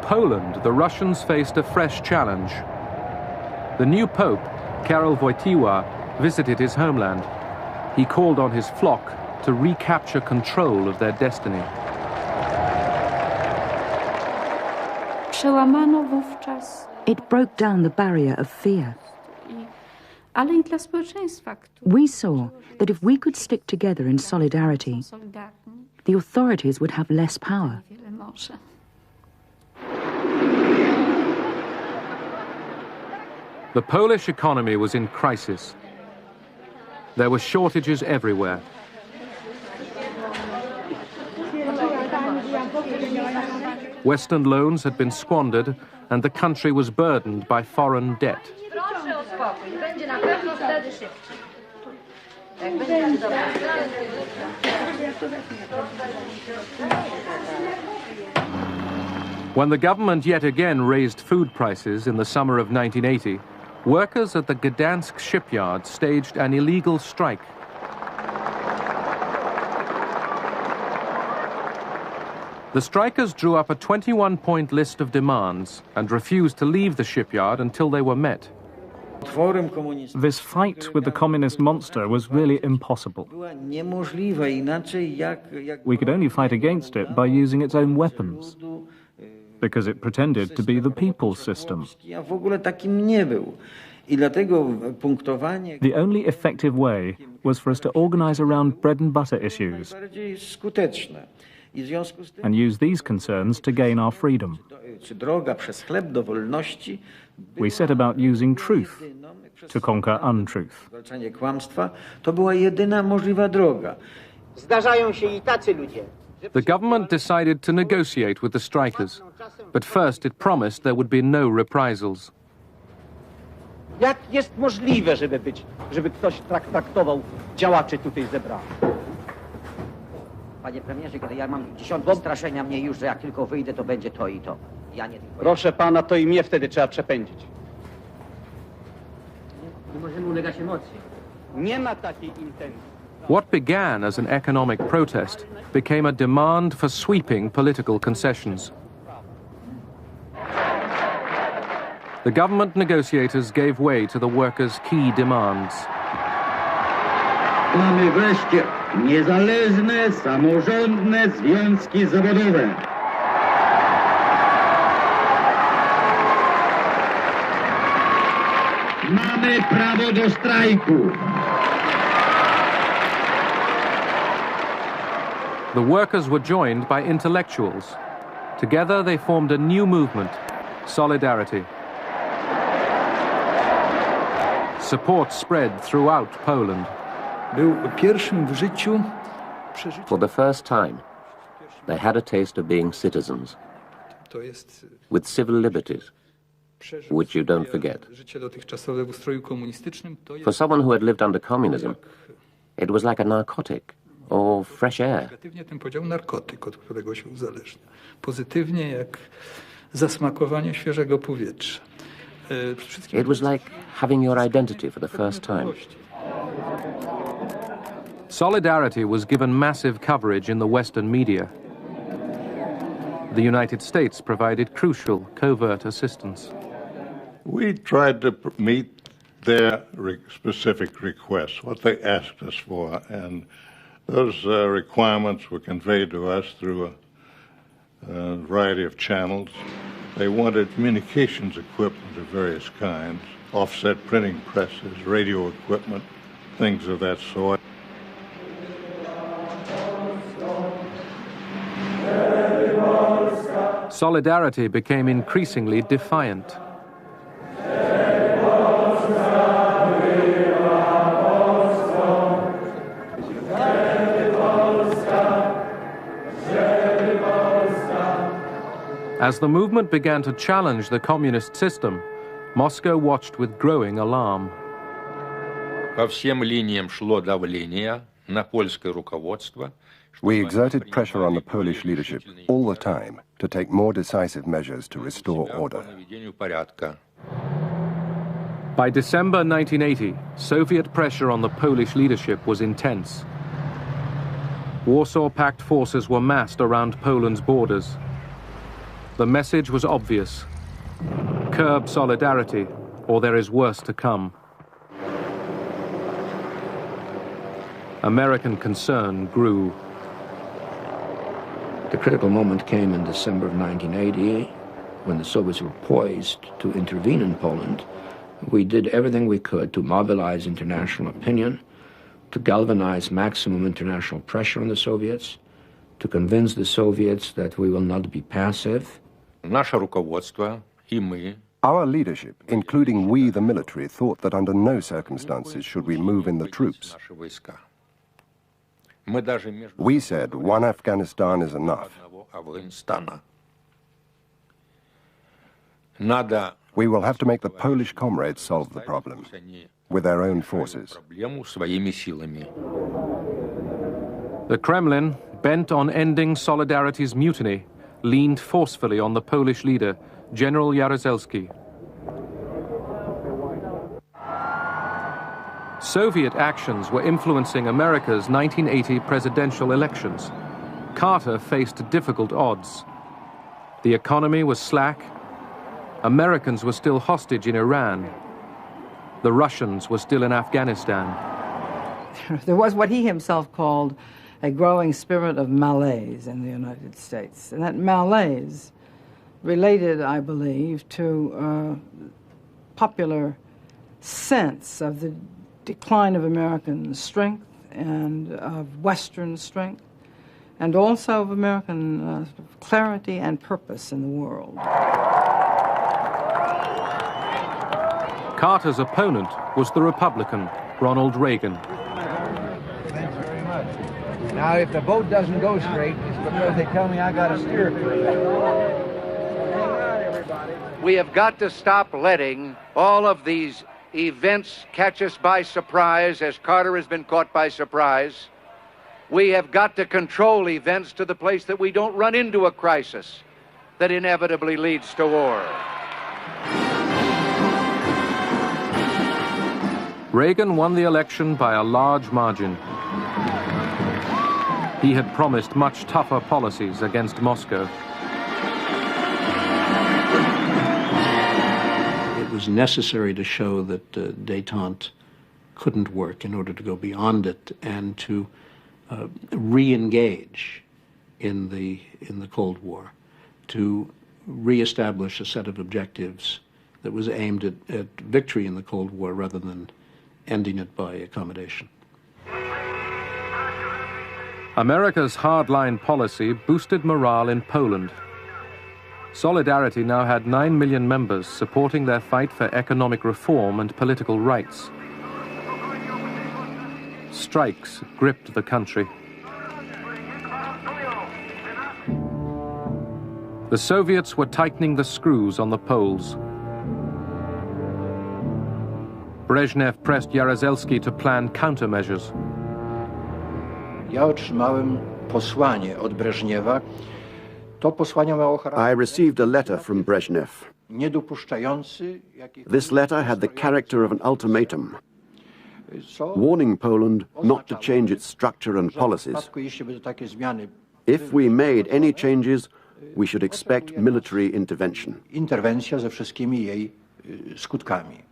Poland, the Russians faced a fresh challenge. The new Pope, Karol Wojtyła, visited his homeland. He called on his flock to recapture control of their destiny. It broke down the barrier of fear. We saw that if we could stick together in solidarity, the authorities would have less power. The Polish economy was in crisis. There were shortages everywhere. Western loans had been squandered and the country was burdened by foreign debt. When the government yet again raised food prices in the summer of 1980, workers at the Gdansk shipyard staged an illegal strike. The strikers drew up a 21-point list of demands and refused to leave the shipyard until they were met. This fight with the communist monster was really impossible. We could only fight against it by using its own weapons, because it pretended to be the people's system. The only effective way was for us to organize around bread and butter issues and use these concerns to gain our freedom. We set about using truth to conquer untruth. The government decided to negotiate with the strikers, but first it promised there would be no reprisals. Jak jest możliwe, żeby ktoś traktował działaczy tutaj zebranych? Panie premierze, kiedy ja mam dziesiątki straszenia mnie już, że jak tylko wyjdę, to będzie to i to. Ja nie... Proszę pana, to i mnie wtedy trzeba przepędzić. Nie możemy ulegać emocji. Nie ma takiej intencji. What began as an economic protest became a demand for sweeping political concessions. The government negotiators gave way to the workers' key demands. Mamy wreszcie niezależne, samorządne związki zawodowe. Mamy prawo do strajku. The workers were joined by intellectuals. Together they formed a new movement, Solidarity. Support spread throughout Poland. For the first time, they had a taste of being citizens, with civil liberties, which you don't forget. For someone who had lived under communism, it was like a narcotic or fresh air. It was like having your identity for the first time. Solidarity was given massive coverage in the Western media. The United States provided crucial covert assistance. We tried to meet their specific requests, what they asked us for, and those requirements were conveyed to us through a variety of channels. They wanted communications equipment of various kinds, offset printing presses, radio equipment, things of that sort. Solidarity became increasingly defiant. As the movement began to challenge the communist system, Moscow watched with growing alarm. We exerted pressure on the Polish leadership all the time to take more decisive measures to restore order. By December 1980, Soviet pressure on the Polish leadership was intense. Warsaw Pact forces were massed around Poland's borders. The message was obvious. Curb solidarity, or there is worse to come. American concern grew. The critical moment came in December of 1980, when the Soviets were poised to intervene in Poland. We did everything we could to mobilize international opinion, to galvanize maximum international pressure on the Soviets, to convince the Soviets that we will not be passive. Our leadership, including we the military, thought that under no circumstances should we move in the troops. We said one Afghanistan is enough. We will have to make the Polish comrades solve the problem with their own forces. The Kremlin, bent on ending Solidarity's mutiny, leaned forcefully on the Polish leader, General Jaruzelski. Soviet actions were influencing America's 1980 presidential elections. Carter faced difficult odds. The economy was slack. Americans were still hostage in Iran. The Russians were still in Afghanistan. There was what he himself called a growing spirit of malaise in the United States. And that malaise related, I believe, to popular sense of the decline of American strength and of Western strength, and also of American clarity and purpose in the world. Carter's opponent was the Republican, Ronald Reagan. Thanks very much. Now, if the boat doesn't go straight, it's because they tell me I got to steer correctly. We have got to stop letting all of these events catch us by surprise, as Carter has been caught by surprise. We have got to control events to the place that we don't run into a crisis that inevitably leads to war. Reagan won the election by a large margin. He had promised much tougher policies against Moscow. It was necessary to show that détente couldn't work in order to go beyond it and to re-engage in the Cold War, to re-establish a set of objectives that was aimed at victory in the Cold War rather than ending it by accommodation. America's hardline policy boosted morale in Poland. Solidarity now had 9 million members supporting their fight for economic reform and political rights. Strikes gripped the country. The Soviets were tightening the screws on the Poles. Brezhnev pressed Jaruzelski to plan countermeasures. Ja otrzymałem posłanie od Breżniewa. To posłanie miało charakter. I received a letter from Brezhnev. Niedopuszczający. This letter had the character of an ultimatum, warning Poland not to change its structure and policies. If we made any changes, we should expect military intervention. Interwencja ze wszystkimi jej skutkami.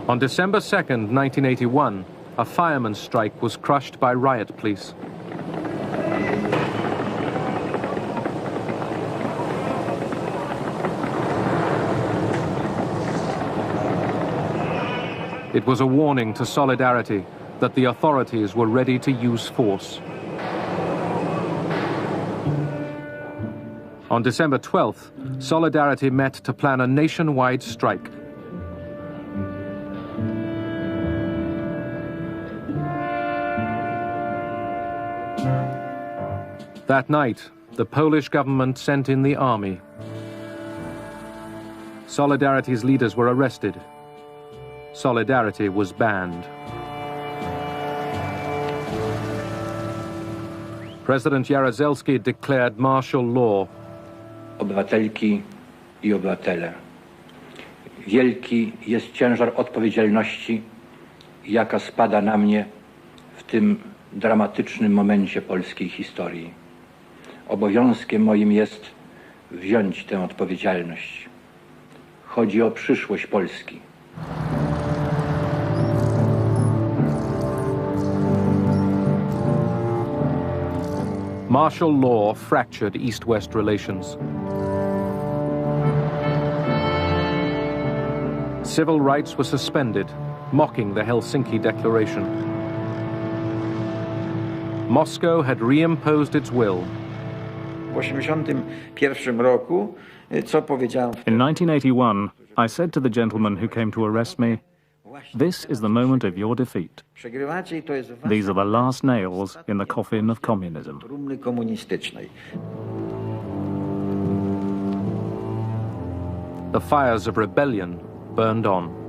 On December 2nd, 1981, a fireman's strike was crushed by riot police. It was a warning to Solidarity that the authorities were ready to use force. On December 12th, Solidarity met to plan a nationwide strike. That night, the Polish government sent in the army. Solidarity's leaders were arrested. Solidarity was banned. President Jaruzelski declared martial law. Obywatelki i obywatele. Wielki jest ciężar odpowiedzialności, jaka spada na mnie w tym dramatycznym momencie polskiej historii. Obowiązkiem moim jest wziąć tę odpowiedzialność. Chodzi o przyszłość Polski. Martial law fractured East-West relations. Civil rights were suspended, mocking the Helsinki Declaration. Moscow had reimposed its will. In 1981, I said to the gentleman who came to arrest me, "This is the moment of your defeat. These are the last nails in the coffin of communism." The fires of rebellion burned on.